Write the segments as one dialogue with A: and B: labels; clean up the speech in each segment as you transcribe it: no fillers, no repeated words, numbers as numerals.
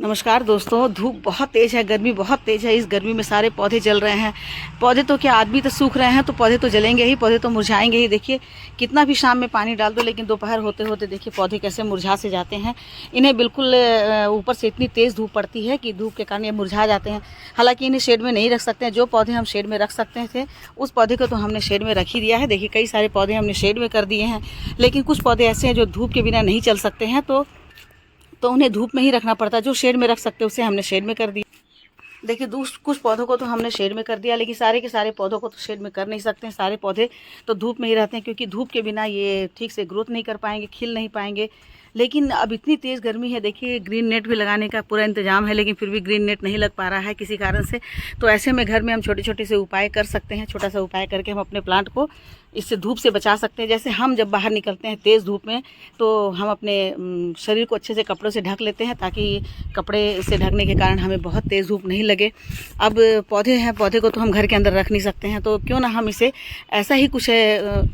A: नमस्कार दोस्तों। धूप बहुत तेज़ है, गर्मी बहुत तेज़ है। इस गर्मी में सारे पौधे जल रहे हैं। पौधे तो क्या, आदमी तो सूख रहे हैं, तो पौधे तो जलेंगे ही, पौधे तो मुरझाएंगे ही। देखिए कितना भी शाम में पानी डाल दो, लेकिन दोपहर होते होते देखिए पौधे कैसे मुरझा से जाते हैं। इन्हें बिल्कुल ऊपर से इतनी तेज़ धूप पड़ती है कि धूप के कारण ये मुरझा जाते हैं। हालांकि इन्हें शेड में नहीं रख सकते हैं। जो पौधे हम शेड में रख सकते थे उस पौधे को तो हमने शेड में रख ही दिया है। देखिए कई सारे पौधे हमने शेड में कर दिए हैं, लेकिन कुछ पौधे ऐसे हैं जो धूप के बिना नहीं चल सकते हैं, तो उन्हें धूप में ही रखना पड़ता है। जो शेड में रख सकते हैं उसे हमने शेड में कर दिया। देखिए कुछ पौधों को तो हमने शेड में कर दिया, लेकिन सारे के सारे पौधों को तो शेड में कर नहीं सकते हैं। सारे पौधे तो धूप में ही रहते हैं, क्योंकि धूप के बिना ये ठीक से ग्रोथ नहीं कर पाएंगे, खिल नहीं पाएंगे। लेकिन अब इतनी तेज़ गर्मी है, देखिए ग्रीन नेट भी लगाने का पूरा इंतजाम है, लेकिन फिर भी ग्रीन नेट नहीं लग पा रहा है किसी कारण से। तो ऐसे में घर में हम छोटे छोटे से उपाय कर सकते हैं। छोटा सा उपाय करके हम अपने प्लांट को इससे धूप से बचा सकते हैं। जैसे हम जब बाहर निकलते हैं तेज़ धूप में, तो हम अपने शरीर को अच्छे से कपड़ों से ढक लेते हैं, ताकि कपड़े से ढकने के कारण हमें बहुत तेज़ धूप नहीं लगे। अब पौधे हैं, पौधे को तो हम घर के अंदर रख नहीं सकते हैं, तो क्यों ना हम इसे ऐसा ही कुछ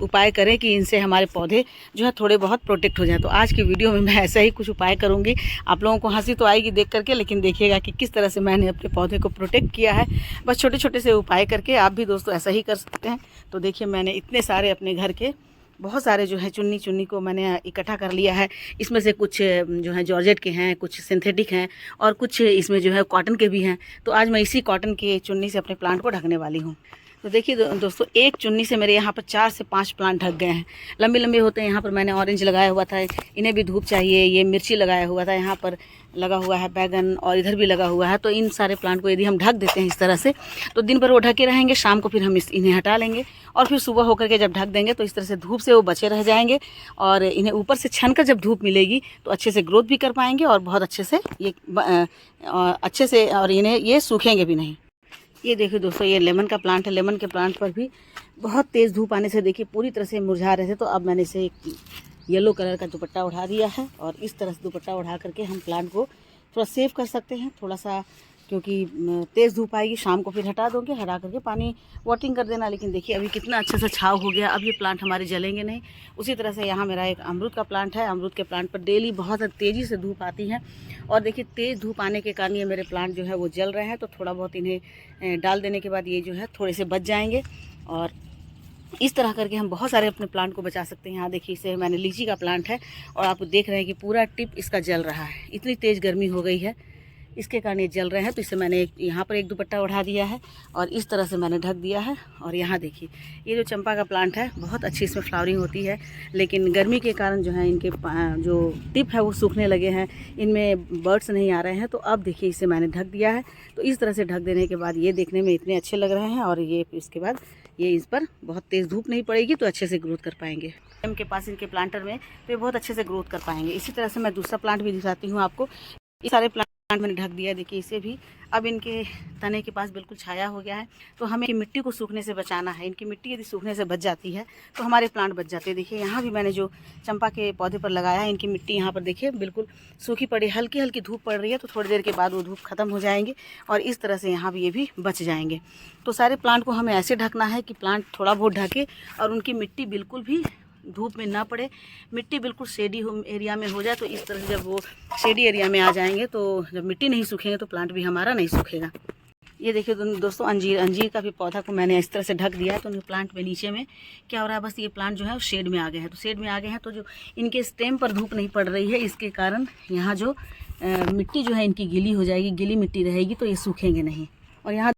A: उपाय करें कि इनसे हमारे पौधे जो है थोड़े बहुत प्रोटेक्ट हो जाए। तो आज की वीडियो में मैं ऐसा ही कुछ उपाय करूँगी। आप लोगों को हंसी तो आएगी देख करके, लेकिन देखिएगा कि किस तरह से मैंने अपने पौधे को प्रोटेक्ट किया है। बस छोटे छोटे से उपाय करके आप भी दोस्तों ऐसा ही कर सकते हैं। तो देखिए मैंने इतने सारे अपने घर के बहुत सारे जो है चुन्नी को मैंने इकट्ठा कर लिया है। इसमें से कुछ जो है जॉर्जेट के हैं, कुछ सिंथेटिक हैं, और कुछ इसमें जो है कॉटन के भी हैं। तो आज मैं इसी कॉटन की चुन्नी से अपने प्लांट को ढकने वाली हूँ। तो देखिए दोस्तों, एक चुन्नी से मेरे यहाँ पर 4 से 5 प्लांट ढक गए हैं। लंबे लंबे होते हैं। यहाँ पर मैंने ऑरेंज लगाया हुआ था, इन्हें भी धूप चाहिए। ये मिर्ची लगाया हुआ था, यहाँ पर लगा हुआ है बैगन, और इधर भी लगा हुआ है। तो इन सारे प्लांट को यदि हम ढक देते हैं इस तरह से, तो दिन भर वो ढके रहेंगे। शाम को फिर हम इन्हें हटा लेंगे, और फिर सुबह होकर के जब ढक देंगे तो इस तरह से धूप से वो बचे रह जाएंगे। और इन्हें ऊपर से छन कर जब धूप मिलेगी तो अच्छे से ग्रोथ भी कर पाएंगे, और बहुत अच्छे से ये अच्छे से, और इन्हें ये सूखेंगे भी नहीं। ये देखिए दोस्तों, ये लेमन का प्लांट है। लेमन के प्लांट पर भी बहुत तेज़ धूप आने से देखिए पूरी तरह से मुरझा रहे थे। तो अब मैंने इसे एक येलो कलर का दुपट्टा उठा दिया है, और इस तरह से दुपट्टा उठा करके हम प्लांट को थोड़ा सेव कर सकते हैं थोड़ा सा, क्योंकि तेज़ धूप आएगी। शाम को फिर हटा दोगे, हटा करके पानी वाटरिंग कर देना। लेकिन देखिए अभी कितना अच्छा सा छाव हो गया। अब ये प्लांट हमारे जलेंगे नहीं। उसी तरह से यहाँ मेरा एक अमरूद का प्लांट है। अमरूद के प्लांट पर डेली बहुत तेज़ी से धूप आती है, और देखिए तेज़ धूप आने के कारण ये मेरे प्लांट जो है वो जल रहे हैं। तो थोड़ा बहुत इन्हें डाल देने के बाद ये जो है थोड़े से बच जाएंगे, और इस तरह करके हम बहुत सारे अपने प्लांट को बचा सकते हैं। यहाँ देखिए इसे मैंने लीची का प्लांट है, और आप देख रहे हैं कि पूरा टिप इसका जल रहा है। इतनी तेज़ गर्मी हो गई है, इसके कारण ये जल रहे हैं। तो इससे मैंने यहाँ पर एक दुपट्टा उठा दिया है, और इस तरह से मैंने ढक दिया है। और यहाँ देखिए ये जो चंपा का प्लांट है, बहुत अच्छी इसमें फ्लावरिंग होती है, लेकिन गर्मी के कारण जो है इनके जो टिप है वो सूखने लगे हैं, इनमें बर्ड्स नहीं आ रहे हैं। तो अब देखिए इसे मैंने ढक दिया है। तो इस तरह से ढक देने के बाद ये देखने में इतने अच्छे लग रहे हैं, और ये इसके बाद ये इस पर बहुत तेज़ धूप नहीं पड़ेगी, तो अच्छे से ग्रोथ कर पाएंगे। के पास इनके प्लांटर में तो ये बहुत अच्छे से ग्रोथ कर पाएंगे। इसी तरह से मैं दूसरा प्लांट भी दिखाती हूँ आपको। ये सारे प्लांट मैंने ढक दिया, देखिए इसे भी। अब इनके तने के पास बिल्कुल छाया हो गया है। तो हमें मिट्टी को सूखने से बचाना है। इनकी मिट्टी यदि सूखने से बच जाती है तो हमारे प्लांट बच जाते हैं। देखिए यहाँ भी मैंने जो चंपा के पौधे पर लगाया है, इनकी मिट्टी यहाँ पर देखिए बिल्कुल सूखी पड़ी, हल्की हल्की धूप पड़ रही है। तो थोड़ी देर के बाद वो धूप खत्म हो जाएंगे, और इस तरह से यहाँ भी ये भी बच जाएंगे। तो सारे प्लांट को हमें ऐसे ढकना है कि प्लांट थोड़ा बहुत ढके, और उनकी मिट्टी बिल्कुल भी धूप में ना पड़े। मिट्टी बिल्कुल शेडी एरिया में हो जाए। तो इस तरह से जब वो शेडी एरिया में आ जाएंगे, तो जब मिट्टी नहीं सूखेंगे तो प्लांट भी हमारा नहीं सूखेगा। ये देखिए दोस्तों, अंजीर का भी पौधा को मैंने इस तरह से ढक दिया है। तो प्लांट में नीचे में क्या हो रहा है, बस ये प्लांट जो है वो शेड में आ गए हैं। तो शेड में आ गए हैं, तो जो इनके स्टेम पर धूप नहीं पड़ रही है, इसके कारण यहाँ जो मिट्टी जो है इनकी गीली हो जाएगी, गीली मिट्टी रहेगी, तो ये सूखेंगे नहीं। और यहाँ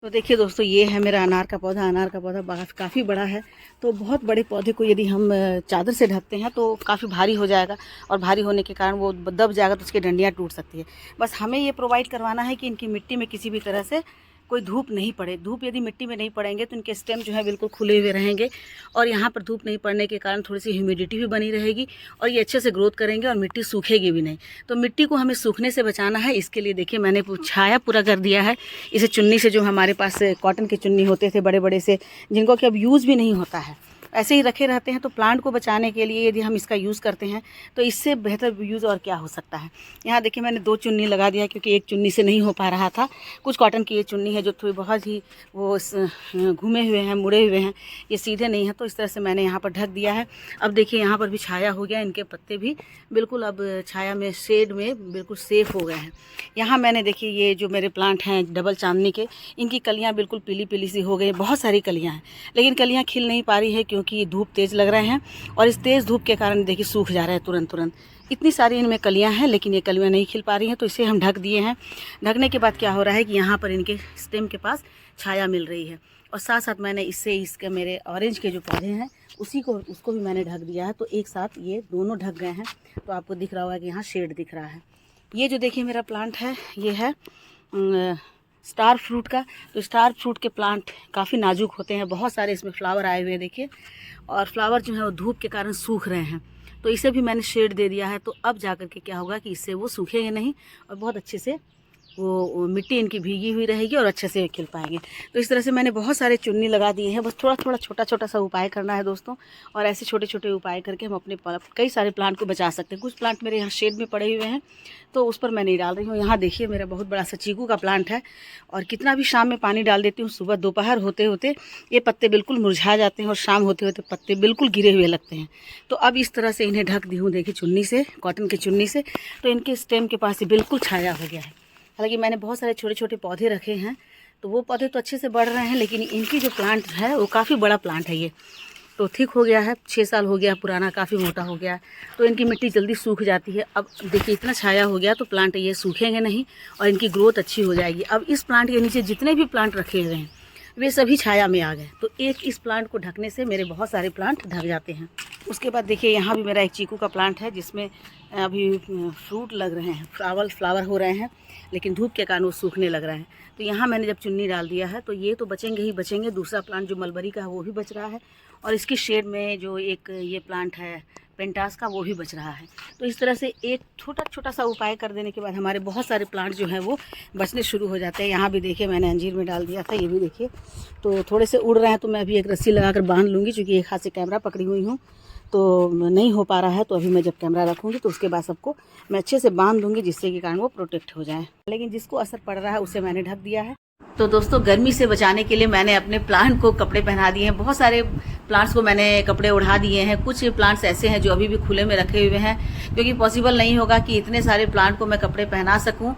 A: तो देखिए दोस्तों, ये है मेरा अनार का पौधा। अनार का पौधा काफ़ी बड़ा है। तो बहुत बड़े पौधे को यदि हम चादर से ढकते हैं तो काफ़ी भारी हो जाएगा, और भारी होने के कारण वो दब जाएगा, तो उसकी डंडियाँ टूट सकती है। बस हमें ये प्रोवाइड करवाना है कि इनकी मिट्टी में किसी भी तरह से कोई धूप नहीं पड़े। धूप यदि मिट्टी में नहीं पड़ेंगे तो इनके स्टेम जो है बिल्कुल खुले हुए रहेंगे, और यहाँ पर धूप नहीं पड़ने के कारण थोड़ी सी ह्यूमिडिटी भी बनी रहेगी, और ये अच्छे से ग्रोथ करेंगे, और मिट्टी सूखेगी भी नहीं। तो मिट्टी को हमें सूखने से बचाना है। इसके लिए देखिए मैंने छाया पूरा कर दिया है। इसे चुन्नी से, जो हमारे पास कॉटन के चुन्नी होते थे बड़े बड़े से, जिनको कि अब यूज़ भी नहीं होता है, ऐसे ही रखे रहते हैं। तो प्लांट को बचाने के लिए यदि हम इसका यूज़ करते हैं तो इससे बेहतर यूज़ और क्या हो सकता है। यहाँ देखिए मैंने 2 चुन्नी लगा दिया, क्योंकि एक चुन्नी से नहीं हो पा रहा था। कुछ कॉटन की ये चुन्नी है जो थोड़ी बहुत ही वो घूमे हुए हैं, मुड़े हुए हैं, ये सीधे नहीं है, तो इस तरह से मैंने यहाँ पर ढक दिया है। अब देखिए यहाँ पर भी छाया हो गया, इनके पत्ते भी बिल्कुल अब छाया में, शेड में बिल्कुल सेफ हो गए हैं। यहाँ मैंने देखिए ये जो मेरे प्लांट हैं डबल चांदनी के, इनकी कलियाँ बिल्कुल पीली पीली सी हो गई, बहुत सारी कलियाँ हैं, लेकिन कलियाँ खिल नहीं पा रही है क्योंकि धूप तेज़ लग रहे हैं और इस तेज़ धूप के कारण देखिए सूख जा रहे हैं तुरंत। इतनी सारी इनमें कलियां हैं, लेकिन ये कलियां नहीं खिल पा रही हैं, तो इसे हम ढक दिए हैं। ढकने के बाद क्या हो रहा है कि यहाँ पर इनके स्टेम के पास छाया मिल रही है, और साथ साथ मैंने इसके मेरे ऑरेंज के जो पौधे हैं उसको भी मैंने ढक दिया है। तो एक साथ ये दोनों ढक गए हैं। तो आपको दिख रहा होगा कि यहाँ शेड दिख रहा है। ये जो देखिए मेरा प्लांट है, ये है स्टार फ्रूट का। तो स्टार फ्रूट के प्लांट काफ़ी नाजुक होते हैं, बहुत सारे इसमें फ्लावर आए हुए हैं देखिए, और फ्लावर जो है वो धूप के कारण सूख रहे हैं। तो इसे भी मैंने शेड दे दिया है। तो अब जा कर के क्या होगा कि इससे वो सूखेंगे नहीं और बहुत अच्छे से वो मिट्टी इनकी भीगी हुई रहेगी और अच्छे से खिल पाएंगे। तो इस तरह से मैंने बहुत सारे चुन्नी लगा दिए हैं। बस थोड़ा थोड़ा छोटा छोटा सा उपाय करना है दोस्तों, और ऐसे छोटे छोटे उपाय करके हम अपने कई सारे प्लांट को बचा सकते हैं। कुछ प्लांट मेरे यहाँ शेड में पड़े हुए हैं तो उस पर मैं नहीं डाल रही हूँ। यहाँ देखिए मेरा बहुत बड़ा सा चीकू का प्लांट है, और कितना भी शाम में पानी डाल देती हूँ, सुबह दोपहर होते होते ये पत्ते बिल्कुल मुरझा जाते हैं और शाम होते होते पत्ते बिल्कुल गिरे हुए लगते हैं। तो अब इस तरह से इन्हें ढक दी हूँ देखिए चुन्नी से, कॉटन की चुन्नी से। तो इनके स्टेम के पास बिल्कुल छाया हो गया है। हालांकि मैंने बहुत सारे छोटे छोटे पौधे रखे हैं, तो वो पौधे तो अच्छे से बढ़ रहे हैं, लेकिन इनकी जो प्लांट है वो काफ़ी बड़ा प्लांट है। ये तो ठीक हो गया है, 6 साल हो गया पुराना, काफ़ी मोटा हो गया है, तो इनकी मिट्टी जल्दी सूख जाती है। अब देखिए इतना छाया हो गया तो प्लांट ये सूखेंगे नहीं और इनकी ग्रोथ अच्छी हो जाएगी। अब इस प्लांट के नीचे जितने भी प्लांट रखे हुए हैं वे सभी छाया में आ गए। तो एक इस प्लांट को ढकने से मेरे बहुत सारे प्लांट ढक जाते हैं। उसके बाद देखिए यहाँ भी मेरा एक चीकू का प्लांट है, जिसमें अभी फ्रूट लग रहे हैं, फ्लावर हो रहे हैं, लेकिन धूप के कारण वो सूखने लग रहे हैं। तो यहाँ मैंने जब चुन्नी डाल दिया है तो ये तो बचेंगे ही बचेंगे। दूसरा प्लांट जो मलबरी का है वो भी बच रहा है, और इसकी शेड में जो एक ये प्लांट है पेंटास का, वो भी बच रहा है। तो इस तरह से एक छोटा छोटा सा उपाय कर देने के बाद हमारे बहुत सारे प्लांट जो हैं वो बचने शुरू हो जाते हैं। यहाँ भी देखिए मैंने अंजीर में डाल दिया था, ये भी देखिए तो थोड़े से उड़ रहे हैं, तो मैं अभी एक रस्सी लगाकर बांध लूँगी, क्योंकि एक हाथ से कैमरा पकड़ी हुई हूँ तो नहीं हो पा रहा है। तो अभी मैं जब कैमरा रखूँगी तो उसके बाद सबको मैं अच्छे से बांध दूँगी, जिससे कि कारण वो प्रोटेक्ट हो जाए। लेकिन जिसको असर पड़ रहा है उसे मैंने ढक दिया है। तो दोस्तों गर्मी से बचाने के लिए मैंने अपने प्लांट को कपड़े पहना दिए हैं। बहुत सारे प्लांट्स को मैंने कपड़े उड़ा दिए हैं। कुछ प्लांट्स ऐसे हैं जो अभी भी खुले में रखे हुए हैं, क्योंकि पॉसिबल नहीं होगा कि इतने सारे प्लांट को मैं कपड़े पहना सकूं।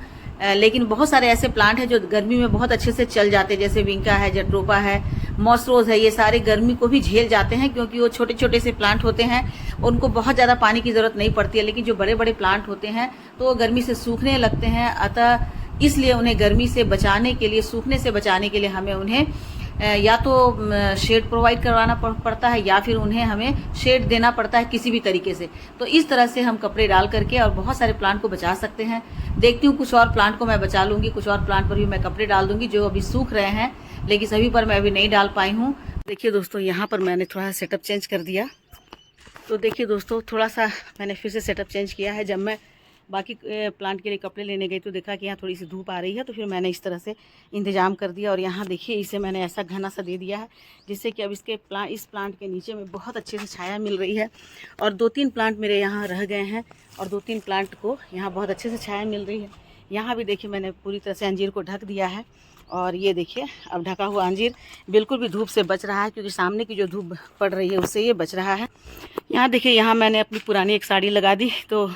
A: लेकिन बहुत सारे ऐसे प्लांट हैं जो गर्मी में बहुत अच्छे से चल जाते हैं, जैसे विंका है, जट्रोपा है, मॉसरोज है। ये सारे गर्मी को भी झेल जाते हैं, क्योंकि वो छोटे छोटे से प्लांट होते हैं, उनको बहुत ज़्यादा पानी की ज़रूरत नहीं पड़ती है। लेकिन जो बड़े बड़े प्लांट होते हैं तो वो गर्मी से सूखने लगते हैं। अतः इसलिए उन्हें गर्मी से बचाने के लिए, सूखने से बचाने के लिए हमें उन्हें या तो शेड प्रोवाइड करवाना पड़ता है, या फिर उन्हें हमें शेड देना पड़ता है किसी भी तरीके से। तो इस तरह से हम कपड़े डाल करके और बहुत सारे प्लांट को बचा सकते हैं। देखती हूँ कुछ और प्लांट को मैं बचा लूँगी, कुछ और प्लांट पर भी मैं कपड़े डाल दूँगी जो अभी सूख रहे हैं, लेकिन सभी पर मैं अभी नहीं डाल पाई हूँ। देखिए दोस्तों यहाँ पर मैंने थोड़ा सा सेटअप चेंज कर दिया। तो देखिए दोस्तों थोड़ा सा मैंने फिर से सेटअप चेंज किया है। जब मैं बाकी प्लांट के लिए कपड़े लेने गई तो देखा कि यहाँ थोड़ी सी धूप आ रही है, तो फिर मैंने इस तरह से इंतज़ाम कर दिया। और यहाँ देखिए इसे मैंने ऐसा घना सा दे दिया है, जिससे कि अब इस प्लांट के नीचे में बहुत अच्छे से छाया मिल रही है। और 2-3 प्लांट मेरे यहाँ रह गए हैं, और 2-3 प्लांट को यहाँ बहुत अच्छे से छाया मिल रही है। यहाँ भी देखिए मैंने पूरी तरह से अंजीर को ढक दिया है, और ये देखिए अब ढका हुआ अंजीर बिल्कुल भी धूप से बच रहा है, क्योंकि सामने की जो धूप पड़ रही है उससे ये बच रहा है। यहाँ देखिए यहाँ मैंने अपनी पुरानी एक साड़ी लगा दी। तो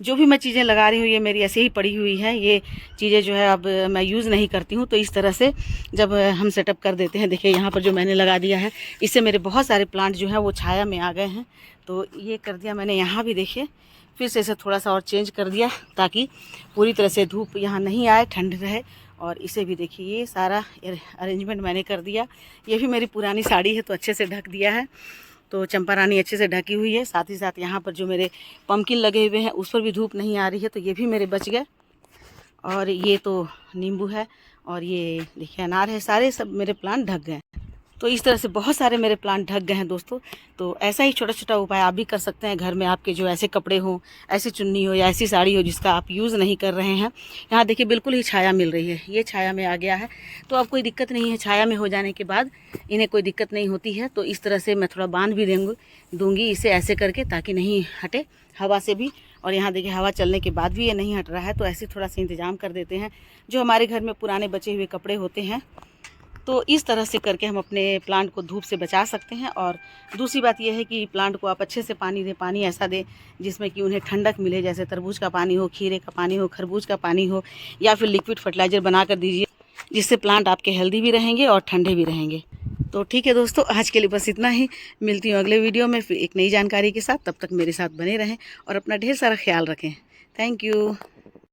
A: जो भी मैं चीज़ें लगा रही हूँ ये मेरी ऐसे ही पड़ी हुई है। ये चीज़ें जो है अब मैं यूज़ नहीं करती हूँ। तो इस तरह से जब हम सेटअप कर देते हैं, देखिए यहाँ पर जो मैंने लगा दिया है, इससे मेरे बहुत सारे प्लांट जो हैं वो छाया में आ गए हैं। तो ये कर दिया मैंने। यहाँ भी देखिए फिर से इसे थोड़ा सा और चेंज कर दिया, ताकि पूरी तरह से धूप यहाँ नहीं आए, ठंड रहे। और इसे भी देखिए ये सारा अरेंजमेंट मैंने कर दिया। ये भी मेरी पुरानी साड़ी है तो अच्छे से ढक दिया है। तो चंपा रानी अच्छे से ढकी हुई है। साथ ही साथ यहाँ पर जो मेरे पम्पकिन लगे हुए हैं उस पर भी धूप नहीं आ रही है, तो ये भी मेरे बच गए। और ये तो नींबू है, और ये देखिए अनार है। सारे सब मेरे प्लांट ढक गए। तो इस तरह से बहुत सारे मेरे प्लांट ढक गए हैं दोस्तों। तो ऐसा ही छोटा छोटा उपाय आप भी कर सकते हैं घर में। आपके जो ऐसे कपड़े हों, ऐसी चुन्नी हो या ऐसी साड़ी हो जिसका आप यूज़ नहीं कर रहे हैं, यहाँ देखिए बिल्कुल ही छाया मिल रही है, ये छाया में आ गया है तो अब कोई दिक्कत नहीं है। छाया में हो जाने के बाद इन्हें कोई दिक्कत नहीं होती है। तो इस तरह से मैं थोड़ा बांध भी दूँगी इसे ऐसे करके, ताकि नहीं हटे हवा से भी। और यहाँ देखिए हवा चलने के बाद भी ये नहीं हट रहा है, तो ऐसे थोड़ा सा इंतज़ाम कर देते हैं। जो हमारे घर में पुराने बचे हुए कपड़े होते हैं, तो इस तरह से करके हम अपने प्लांट को धूप से बचा सकते हैं। और दूसरी बात यह है कि प्लांट को आप अच्छे से पानी दें, पानी ऐसा दें जिसमें कि उन्हें ठंडक मिले, जैसे तरबूज का पानी हो, खीरे का पानी हो, खरबूज का पानी हो, या फिर लिक्विड फर्टिलाइज़र बना कर दीजिए, जिससे प्लांट आपके हेल्दी भी रहेंगे और ठंडे भी रहेंगे। तो ठीक है दोस्तों, आज के लिए बस इतना ही। मिलती हूँ अगले वीडियो में फिर एक नई जानकारी के साथ। तब तक मेरे साथ बने रहें और अपना ढेर सारा ख्याल रखें। Thank you.